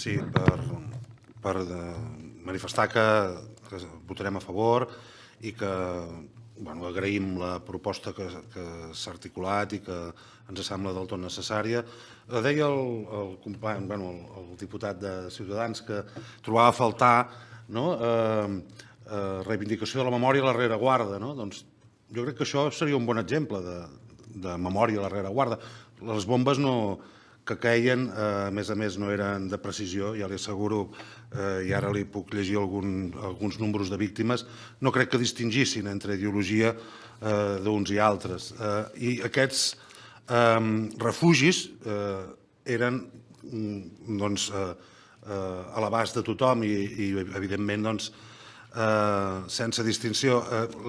Sí, per manifestar que votarem a favor i que agraïm la proposta que s'ha articulat i que ens sembla del tot necessària. Deia el company, el diputat de Ciutadans, que trobava a faltar reivindicació de la memòria a la rereguarda. Doncs jo crec que això seria un bon exemple de memòria a la rereguarda. Les bombes que queien, a més, no eren de precisió, ja li asseguro, i ara li puc llegir alguns números de víctimes, no crec que distingissin entre ideologia d'uns i altres. I aquests refugis eren a l'abast de tothom i evidentment, sense distinció.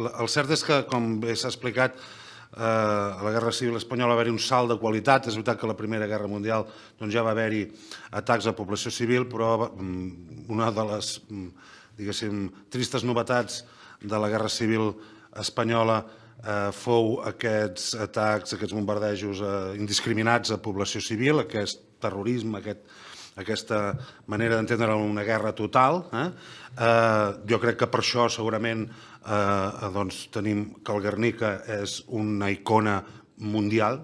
El cert és que, com bé s'ha explicat, a la Guerra Civil Espanyola va haver-hi un salt de qualitat. És veritat que a la Primera Guerra Mundial ja va haver-hi atacs a població civil, però una de les, diguéssim, tristes novetats de la Guerra Civil Espanyola fou aquests atacs, aquests bombardejos indiscriminats a població civil, aquest terrorisme, aquesta manera d'entendre una guerra total. Jo crec que per això segurament tenim que el Guernica és una icona mundial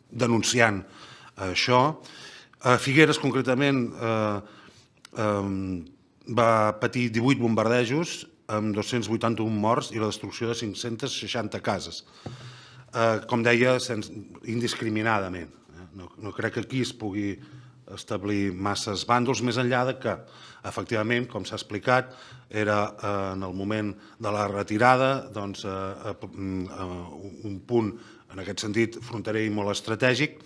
denunciant això. Figueres, concretament, va patir 18 bombardejos amb 281 morts i la destrucció de 560 cases. Com deia, indiscriminadament. No crec que aquí es pugui establir masses bàndols, més enllà de que, efectivament, com s'ha explicat, era en el moment de la retirada un punt, en aquest sentit, fronterer i molt estratègic,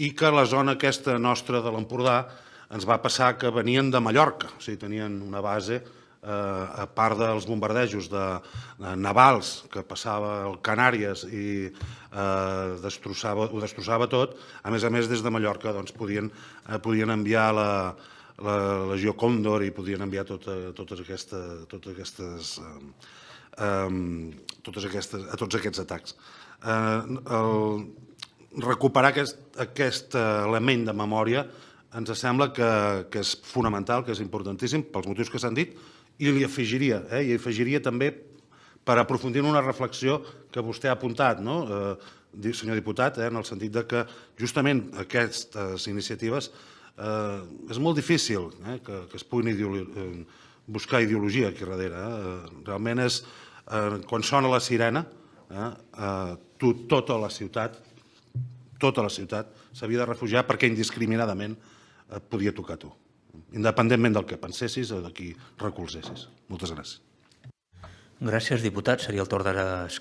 i que la zona aquesta nostra de l'Empordà ens va passar que venien de Mallorca, o sigui, tenien una base, a part dels bombardejos navals que passava al Canàries i ho destrossava tot, a més, des de Mallorca podien enviar la Legió Còndor i podien enviar a tots aquests atacs. Recuperar aquest element de memòria ens sembla que és fonamental, que és importantíssim, pels motius que s'han dit, i li afegiria també per aprofundir en una reflexió que vostè ha apuntat, senyor diputat, en el sentit que justament aquestes iniciatives és molt difícil que es puguin buscar ideologia aquí darrere. Realment és, quan sona la sirena, tota la ciutat s'havia de refugiar perquè indiscriminadament et podia tocar a tu, independentment del que pensessis o de qui recolzessis. Moltes gràcies. Gràcies, diputat. Seria el torn d'Esquerra.